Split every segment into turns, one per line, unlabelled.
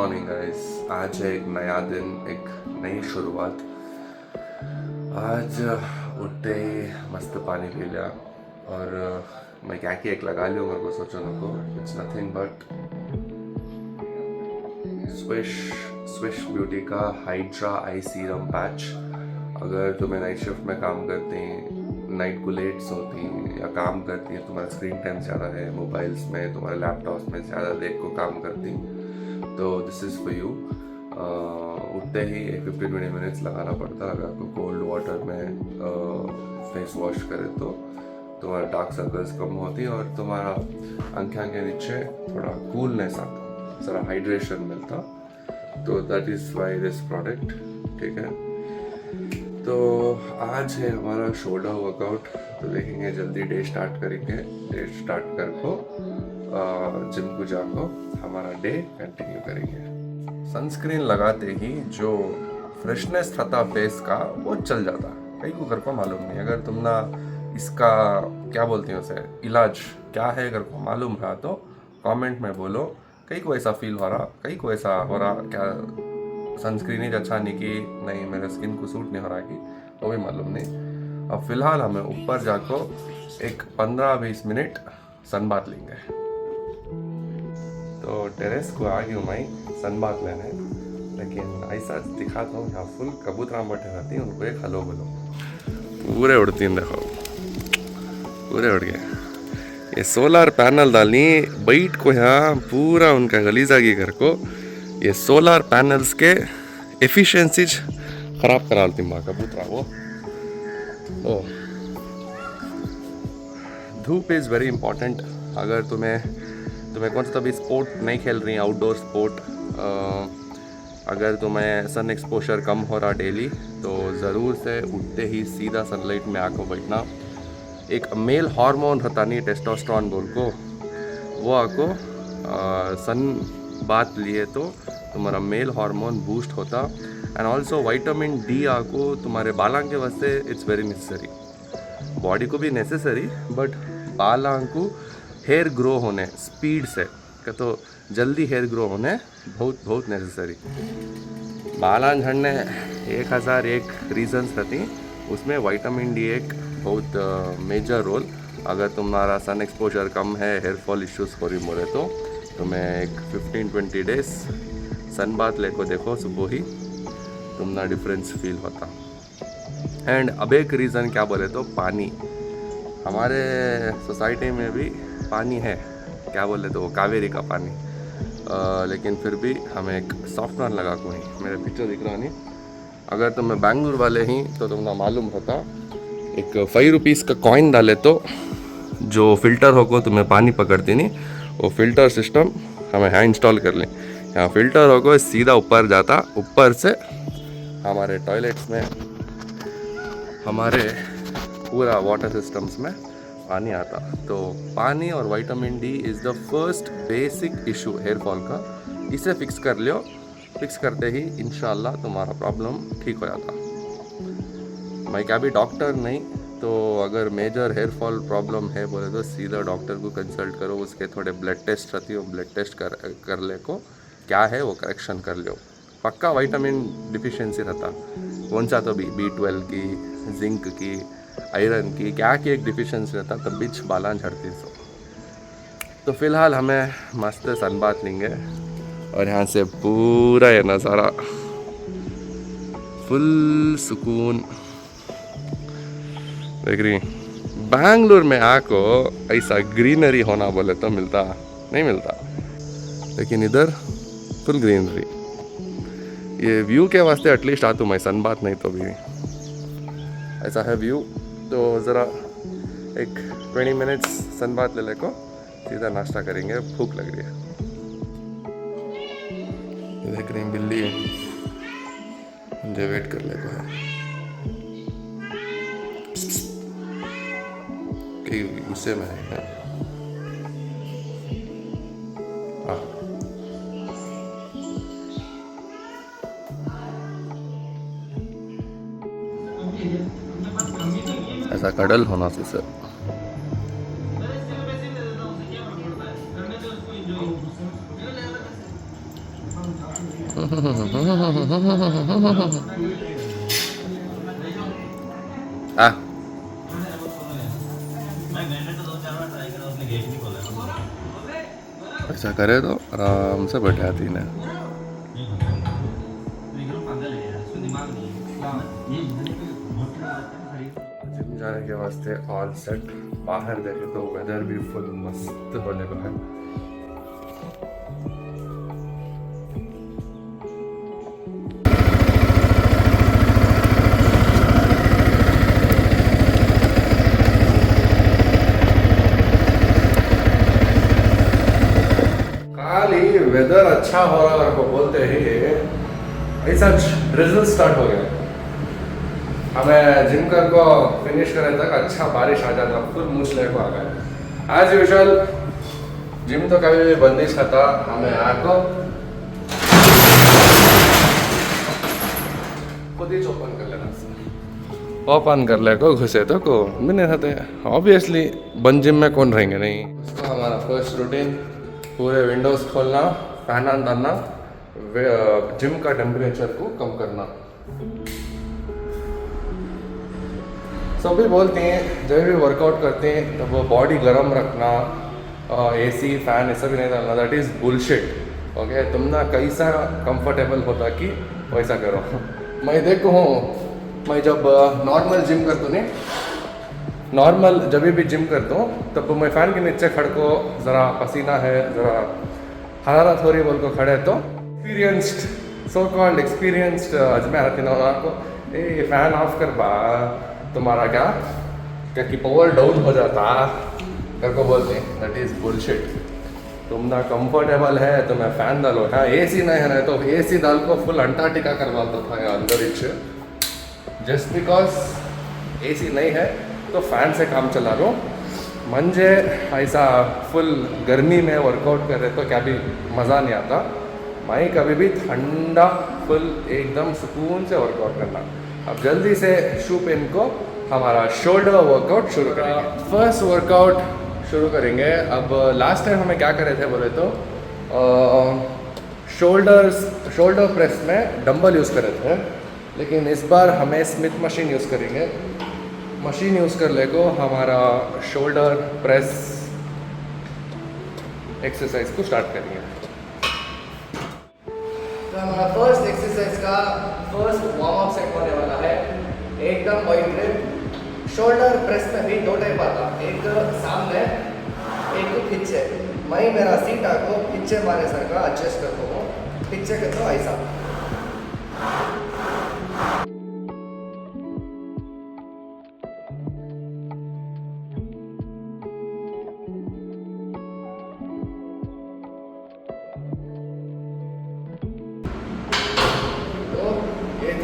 Morning guys. आज है एक नया दिन, एक नई शुरुआत। आज उठते ही मस्त पानी पी लिया और मैं क्या कि एक लगा लियो मेरे को सोचो न को। It's nothing but swish swish beauty का हाइड्रा आई सीरम पैच। अगर तुम्हें नाइट शिफ्ट में काम करती, नाइट को लेट्स होती या काम करती है, तुम्हारा स्क्रीन टाइम ज़्यादा है मोबाइल्स में, तुम्हारे लैपटॉप्स में ज़्यादा देर को काम करती, तो दिस इज़ फॉर यू। उठते ही 15-20 मिनट्स लगाना पड़ता है। अगर आपको कोल्ड वाटर में फेस वॉश करे तो तुम्हारा डार्क सर्कल्स कम होती है और तुम्हारा आँखें के नीचे थोड़ा कूलनेस आता, ज़रा हाइड्रेशन मिलता। तो that is why this product. ठीक है, तो आज है हमारा शोल्डर वर्कआउट। तो देखेंगे जल्दी डे स्टार्ट करेंगे। डे स्टार्ट कर को जिम को जाको हमारा डे कंटिन्यू करेंगे। सनस्क्रीन लगाते ही जो फ्रेशनेस था फेस का वो चल जाता। कई को घर को मालूम नहीं। अगर तुम ना इसका क्या बोलते हैं उसे इलाज क्या है घर को मालूम रहा तो कमेंट में बोलो। कई को ऐसा फील हो रहा, कई को ऐसा हो रहा क्या सनस्क्रीन ही अच्छा नहीं की नहीं, मेरे स्किन को सूट नहीं हो रहा कि वो भी मालूम नहीं। अब फिलहाल हमें ऊपर जाको एक 15-20 मिनट सन बात लेंगे। तो टेरेस को आ गई हूँ मैं सन बात लेने, लेकिन ऐसा दिखाता हूँ यहाँ फुल कबूतरा बैठे रहती हैं, उनको एक हलो बोलो पूरे उड़ती हैं। देखो पूरे उड़ गए। ये सोलर पैनल डालनी बैठ को यहाँ पूरा उनका गलीजा की घर को ये सोलर पैनल्स के एफिशिएंसीज खराब करा देती माँ कबूतरा वो। ओ धूप इज़ वेरी इंपॉर्टेंट। अगर तुम्हें कौन सा भी स्पोर्ट नहीं खेल रही आउटडोर स्पोर्ट, अगर तुम्हें सन एक्सपोजर कम हो रहा डेली तो ज़रूर से उठते ही सीधा सनलाइट में आको बैठना। एक मेल हार्मोन रहता नहीं टेस्टोस्टेरोन बोल को, वो आको सन बात लिए तो तुम्हारा मेल हार्मोन बूस्ट होता। एंड ऑल्सो विटामिन डी आको तुम्हारे बालों के वास्ते इट्स वेरी नेसेसरी। बॉडी को भी नेसेसरी बट बालों को हेयर ग्रो होने स्पीड से तो जल्दी हेयर ग्रो होने बहुत बहुत नेसेसरी। बालां झड़ने 1001 रीजन्स रहती, उसमें विटामिन डी एक बहुत मेजर रोल। अगर तुम्हारा सन एक्सपोजर कम है, हेयर फॉल इश्यूज हो रही मोरे तो तुम्हें एक 15-20 डेज सन बात लेको देखो, सुबह ही तुम्हारा डिफरेंस फील होता। एंड अब एक रीज़न क्या बोले तो पानी। हमारे सोसाइटी में भी पानी है, क्या बोले तो वो कावेरी का पानी, लेकिन फिर भी हमें एक सॉफ्टनर लगा को नहीं। मेरे पिक्चर दिख रहा नहीं। अगर तुम्हें बैंगलोर वाले ही तो तुम्हें मालूम होता, एक 5 रुपीज़ का कॉइन डाले तो जो फिल्टर होगा तुम्हें पानी पकड़ती नहीं, वो फिल्टर सिस्टम हमें यहाँ इंस्टॉल कर लें। यहाँ फिल्टर होगा सीधा ऊपर जाता, ऊपर से हमारे टॉयलेट्स में हमारे पूरा वाटर सिस्टम्स में पानी आता। तो पानी और vitamin D is the first basic issue hair fall का। इसे फिक्स कर लियो, फिक्स करते ही इंशाल्लाह तुम्हारा प्रॉब्लम ठीक हो जाता। मैं क्या भी डॉक्टर नहीं, तो अगर मेजर हेयर फॉल प्रॉब्लम है बोले तो सीधा डॉक्टर को कंसल्ट करो। उसके थोड़े ब्लड टेस्ट रहती है, वो ब्लड टेस्ट कर ले को क्या है वो करेक्शन कर लो। पक्का विटामिन डिफिशिएंसी रहता, कौन सा तो भी B12 की, जिंक की, आयरन की, क्या की एक डिफिशिएंसी रहता, तब बीच बालां झड़ती। तो फिलहाल हमें मस्त सन बात लेंगे और यहाँ से पूरा ये नज़ारा फुल सुकून देख रही। बैंगलोर में आको ऐसा ग्रीनरी होना बोले तो मिलता नहीं मिलता, लेकिन इधर फुल ग्रीनरी। ये व्यू के वास्ते एटलीस्ट आ तो मैं सन बात नहीं तो भी ऐसा है व्यू। तो ज़रा एक 20 मिनट्स सन बात ले को सीधा नाश्ता करेंगे, भूख लग रही है। देख रही बिल्ली मुझे वेट कर ले को है कई गुस्से में है। ऐसा कडल होना से सर। हाँ ऐसा करे तो आराम से बैठे आती ने जिम जाने के वास्ते ऑल सेट। बाहर देखे तो वेदर भी फुल मस्त होने को है। वेदर अच्छा हो रहा है को बोलते ही ऐसा ड्रिजल स्टार्ट हो गया। हमें जिम कर को फिनिश करे तक अच्छा बारिश आ जाता, फुल मूछले को आ गया। एज यूजुअल जिम तो कभी भी बंद नहीं था। हमें आको खुद ही ओपन कर लेना, ओपन कर ले को घुसे तो को मैंने रहते। ऑब्वियसली बंद जिम में कौन रहेंगे नहीं। उसका हमारा फर्स्ट रूटीन पूरे विंडोज़ खोलना, फैन ऑन करना, जिम का टेम्परेचर को कम करना। सभी बोलते हैं जब भी वर्कआउट करते हैं तो वो बॉडी गर्म रखना, एसी फैन ऐसा भी नहीं डालना। That is bullshit. ओके, तुम ना कैसा कंफर्टेबल होता कि वैसा करो। मैं देखो हूँ, मैं जब नॉर्मल जिम करता नहीं, नॉर्मल जब भी जिम करता हूँ तब मैं फ़ैन के नीचे खड़ को ज़रा पसीना है, ज़रा हरारत हो रही बोल को खड़े तो experienced, so called experienced Ajmer आती ना आपको, ए फ़ैन ऑफ कर बा, तुम्हारा क्या कि पावर डाउन हो जाता कर को बोलते हैं। That is bullshit. तुम ना कंफर्टेबल है तो मैं फ़ैन डालो। हाँ एसी नहीं है ना तो एसी डाल को फुल अंटार्कटिका करवाता था या अंदर इच्छे। जस्ट बिकॉज एसी नहीं है तो फैन से काम चला लो। मंजे ऐसा फुल गर्मी में वर्कआउट कर रहे तो क्या भी मज़ा नहीं आता। मैं कभी भी ठंडा फुल एकदम सुकून से वर्कआउट करना। अब जल्दी से शू पेन को हमारा शोल्डर वर्कआउट शुरू करेंगे। फर्स्ट वर्कआउट शुरू करेंगे। अब लास्ट टाइम हमें क्या करे थे बोले तो शोल्डर प्रेस में डंबल यूज़ करे थे, लेकिन इस बार हमें स्मिथ मशीन यूज़ करेंगे। मशीन यूज़ कर ले को हमारा शोल्डर प्रेस एक्सरसाइज को स्टार्ट करेंगे। तो हमारा फर्स्ट एक्सरसाइज का फर्स्ट वार्म अप सेट होने वाला है एकदम वाइड ग्रिप। शोल्डर प्रेस में भी दो टाइप आता, एक सामने एक पीछे। मैं मेरा सीट को पीछे मारे सर का एडजस्ट करता हूँ, पीछे करता हूँ ऐसा।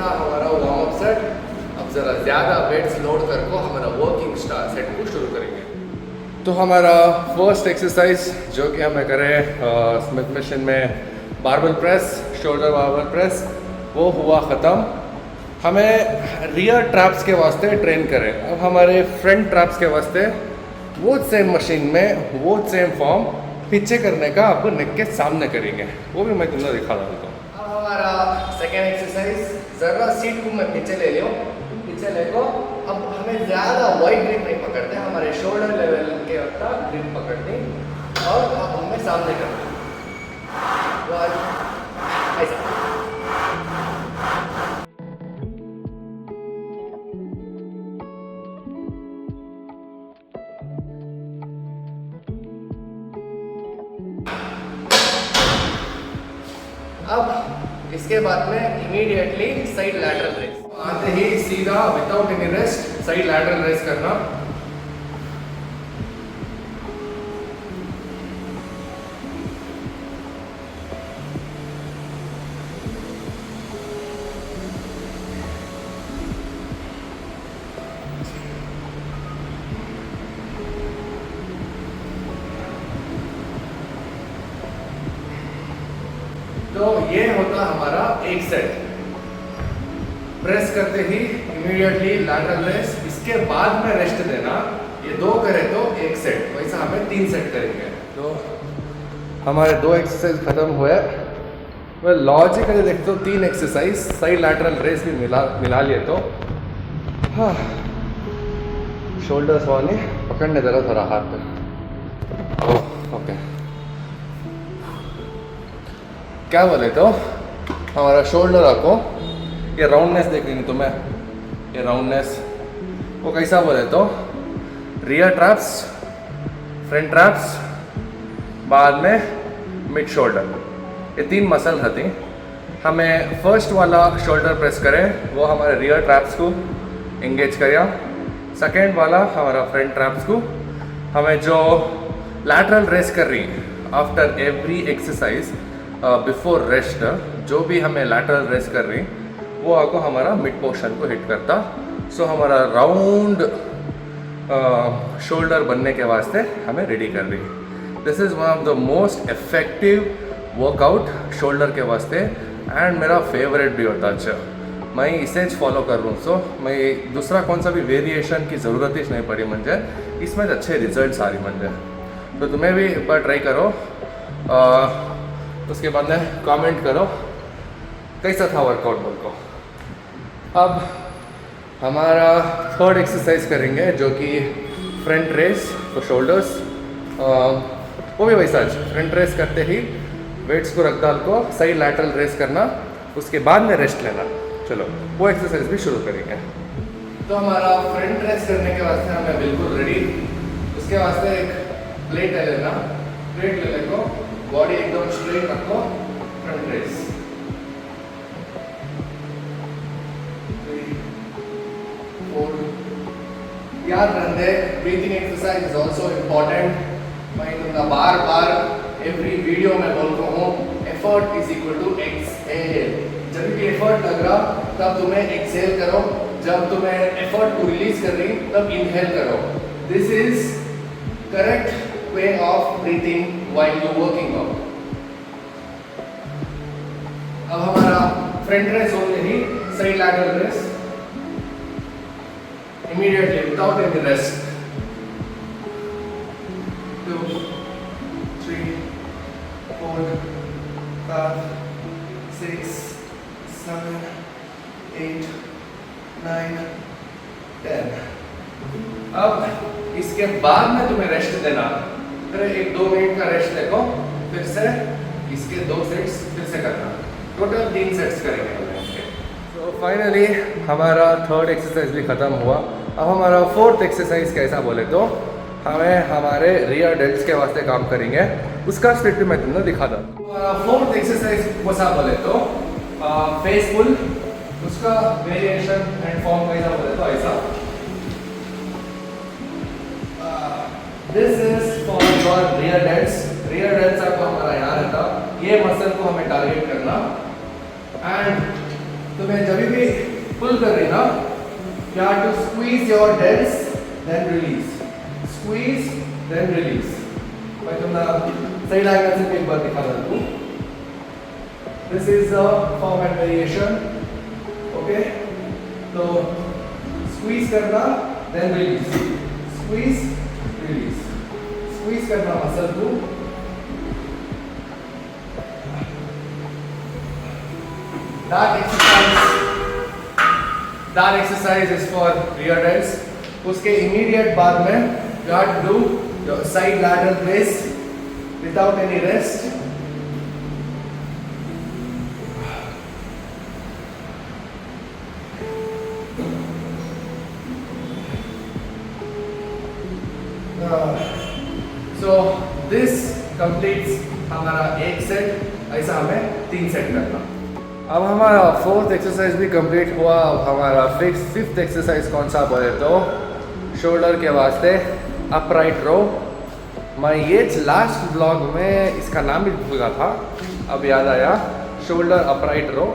हमारा वार्म अप सेट। अब ज़रा ज़्यादा वेट्स लोड करके हमारा वर्किंग सेट को शुरू करेंगे। तो हमारा फर्स्ट एक्सरसाइज जो कि हमें करें स्मिथ मशीन में barbell press, shoulder barbell press, वो हुआ ख़त्म। हमें रियर ट्रैप्स के वास्ते ट्रेन करें। अब हमारे फ्रंट ट्रैप्स के वास्ते वो सेम मशीन में वो सेम फॉर्म पीछे करने का अब नेक के सामने करेंगे, वो भी मैं तुमने दिखा देता हूँ। हमारा सेकेंड एक्सरसाइज, ज़रा सीट को मैं पीछे ले लियो, पीछे ले को। अब हमें ज़्यादा वाइड ग्रिप नहीं पकड़ते, हमारे शोल्डर लेवल के तक ग्रिप पकड़ते और अब हमें सामने करते ऐसा। अब इसके बाद में इमीडिएटली साइड लैटरल रेस आते ही सीधा without any rest side lateral raise करना। तो ये होता हमारा एक सेट। प्रेस करते ही इमीडिएटली लैटरल रेस, इसके बाद में रेस्ट देना। ये दो करे तो एक सेट, वैसा हमें 3 सेट करेंगे। तो हमारे 2 एक्सरसाइज खत्म हुए। मैं लॉजिकली देखते हो 3 एक्सरसाइज साइड लैटरल रेस भी मिला लिए तो हाँ शोल्डर्स वाले पकड़ने जरा थोड़ा हाथ पे ओके क्या बोले तो हमारा शोल्डर आपको ये राउंडनेस देखेंगे तो मैं ये राउंडनेस वो कैसा बोले तो रियर ट्रैप्स फ्रंट ट्रैप्स बाद में मिड शोल्डर ये 3 मसल रहती हमें फर्स्ट वाला शोल्डर प्रेस करें वो हमारे रियर ट्रैप्स को एंगेज करें सेकेंड वाला हमारा फ्रंट ट्रैप्स को हमें जो लैटरल रेस कर रही after every exercise before rest जो भी हमें लैटरल रेस कर रही वो आपको हमारा मिड पोर्शन को हिट करता सो हमारा राउंड शोल्डर बनने के वास्ते हमें रेडी कर रही this is one of the most effective workout shoulder के वास्ते एंड मेरा फेवरेट भी होता अच्छा मैं इसे फॉलो कर रहा हूँ सो मैं दूसरा कौन सा भी वेरिएशन की ज़रूरत ही नहीं पड़ी मुझे इसमें अच्छे रिजल्ट्स आ रही मुझे तो तुम्हें भी एक बार ट्राई करो उसके बाद में कमेंट करो कैसा था वर्कआउट बोल को अब हमारा थर्ड एक्सरसाइज करेंगे जो कि फ्रंट रेस तो शोल्डर्स वो भी वैसा फ्रंट रेस करते ही वेट्स को रख डाल को सही लैटरल रेस करना उसके बाद में रेस्ट लेना चलो वो एक्सरसाइज भी शुरू करेंगे तो हमारा फ्रंट रेस करने के वास्ते हमें बिल्कुल रेडी उसके वास्ते एक प्लेट ले लेना प्लेट ले लेको बॉडी एकदम स्ट्रेट रखो फ्रंट रेस याद रखते breathing exercise is also important मैं तुमका बार बार एवरी वीडियो में बोल रहा हूँ effort is equal to exhale जब भी एफर्ट लग रहा तब तुम्हें एक्सहेल करो जब तुम्हें एफर्ट को रिलीज कर रही तब इनहेल करो this is correct way of breathing while you working out अब हमारा फ्रंट रेस हो गई side lateral raise immediately without any rest 2 3 4 5 6 7 8 9 10 अब इसके बाद में तुम्हें रेस्ट देना फिर 1-2 मिनट का रेस्ट देखो फिर से इसके 2 सेट्स फिर से करना टोटल 3 सेट्स करेंगे तो फाइनली हमारा थर्ड एक्सरसाइज भी ख़त्म हुआ अब हमारा फोर्थ एक्सरसाइज कैसा बोले तो हमें हमारे रियर डेल्ट्स के वास्ते काम करेंगे उसका स्टेप मैं तुमने दिखा था हमारा फोर्थ एक्सरसाइज कैसा बोले तो फेस पुल उसका वेरिएशन एंड फॉर्म कैसा बोले तो ऐसा this is for your rear delts आपको हमारा यहाँ रहता ये मसल को हमें टारगेट करना एंड तुम्हें जब भी पुल कर रही ना you have to squeeze your delts then release squeeze then release मैं तुम्हारा सही एंगल से एक बार दिखा देता हूँ this is a form and variation okay तो squeeze करना then release squeeze release squeeze करना मसल को that exercise is for rear delts उसके immediate बाद में you have to do your side lateral raise without any rest so this completes हमारा एक set ऐसा हमें 3 सेट करना अब हमारा फोर्थ एक्सरसाइज भी कंप्लीट हुआ अब हमारा फिफ्थ एक्सरसाइज कौन सा बोले तो शोल्डर के वास्ते अपराइट रो मैं ये लास्ट ब्लॉग में इसका नाम भी भूला था अब याद आया शोल्डर अपराइट रो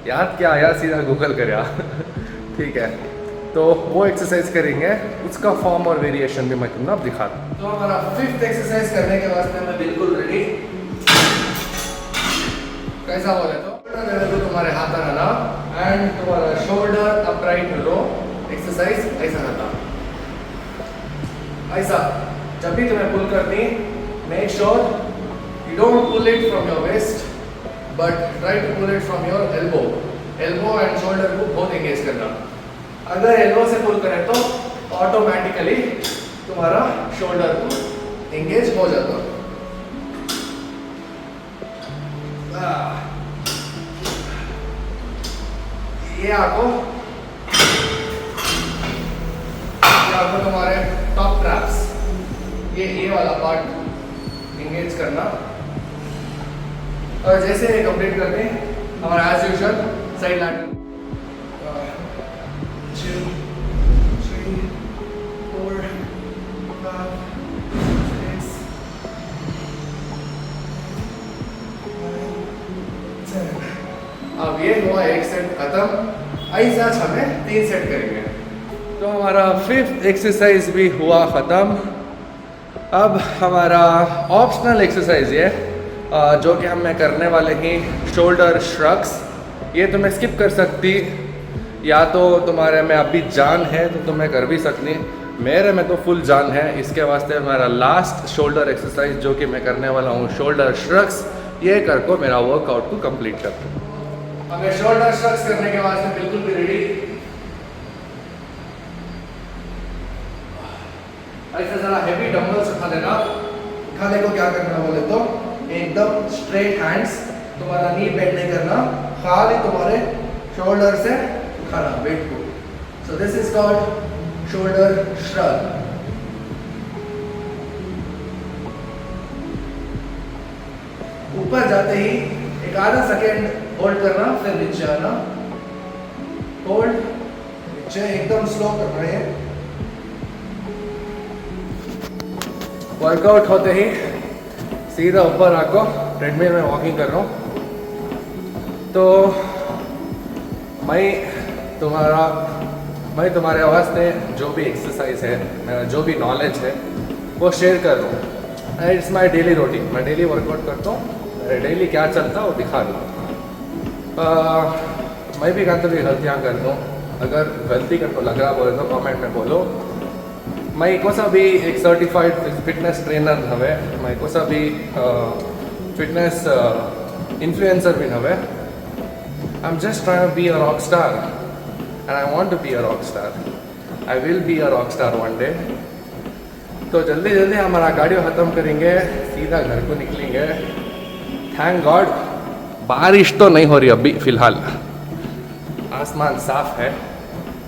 याद क्या आया सीधा गूगल कर ठीक है तो वो एक्सरसाइज करेंगे उसका फॉर्म और वेरिएशन भी मैं तुमने अब दिखाता हूँ तो हमारा फिफ्थ एक्सरसाइज करने के वास्ते मैं बिल्कुल रेडी कैसा बोले तो तुम्हारे हाथ रहना एंड तुम्हारा शोल्डर अपराइट रो एक्सरसाइज ऐसा रहता ऐसा जब भी तुम्हें पुल करनी make sure you don't pull it from your waist but try to pull it from your elbow and shoulder को बहुत एंगेज करना। अगर एल्बो से पुल करें तो ऑटोमेटिकली तुम्हारा शोल्डर को एंगेज हो जाता है। ये आपको तुम्हारे टॉप ट्रैप्स, ये वाला पार्ट एंगेज करना। और जैसे कंप्लीट करते हैं हमारा एज यूजुअल साइड लैटरल 2 3 4 5 6 7। अब ये हुआ एक सेट खत्म। ऐसा हमें 3 सेट करेंगे। तो हमारा 5th एक्सरसाइज भी हुआ ख़त्म। अब हमारा ऑप्शनल एक्सरसाइज ये जो कि हमें करने वाले हैं शोल्डर श्रग्स। ये तुम्हें स्किप कर सकती, या तो तुम्हारे में अभी जान है तो तुम्हें कर भी सकती, मेरे में तो फुल जान है। इसके वास्ते हमारा लास्ट शोल्डर एक्सरसाइज जो कि मैं करने वाला हूँ शोल्डर श्रग्स, ये कर को मेरा वर्कआउट को कंप्लीट करता हूँ। हमें शोल्डर श्रग्स करने के वास्ते बिल्कुल भी रेडी। ऐसा ज़रा हेवी डंबल्स उठा लेना। उठाने को क्या करना बोले तो एकदम स्ट्रेट हैंड्स, तुम्हारा नी बेंड नहीं करना, खाली तुम्हारे शोल्डर से उठाना वेट को। So this is called shoulder shrug. ऊपर जाते ही एक आधा सेकेंड होल्ड करना, फिर नीचे आना, होल्ड, नीचे एकदम स्लो करना है। वर्कआउट होते ही सीधा ऊपर आको ट्रेडमिल में वॉकिंग कर रहा हूँ। तो मैं तुम्हारे वास्ते जो भी एक्सरसाइज है, मेरा जो भी नॉलेज है वो शेयर कर रहा हूँ। It's my daily routine. मैं डेली वर्कआउट करता हूँ, डेली क्या चलता है वो दिखा दूँ। मैं भी कभी गलतियाँ कर दूँ, अगर गलती कर तो लग रहा बोले तो कमेंट में बोलो। मैं को सा भी एक सर्टिफाइड फिटनेस ट्रेनर हवे, मैं को सा भी फिटनेस इन्फ्लुएंसर भी हवे। I am just trying to be a rock star and I want to be a rock star. I will be a rock star one day. तो जल्दी जल्दी हमारा गाड़ी ख़त्म करेंगे, सीधा घर को निकलेंगे। थैंक गॉड बारिश तो नहीं हो रही अभी फ़िलहाल, आसमान साफ है।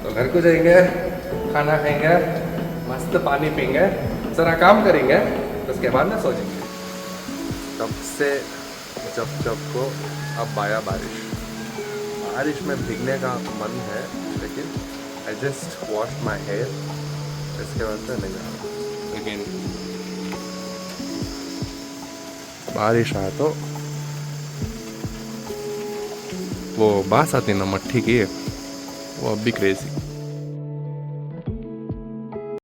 तो घर को जाएंगे, खाना खाएंगे, मस्त पानी पीएंगे, ज़रा काम करेंगे, उसके बाद में सो जाएंगे। तब से जब को अब आया बारिश में भीगने का मन है, लेकिन I just wash my hair, इसके बाद से नहीं आ रहा। लेकिन बारिश आया तो वो बास आती ना मट्ठी की, वो अब भी क्रेजी।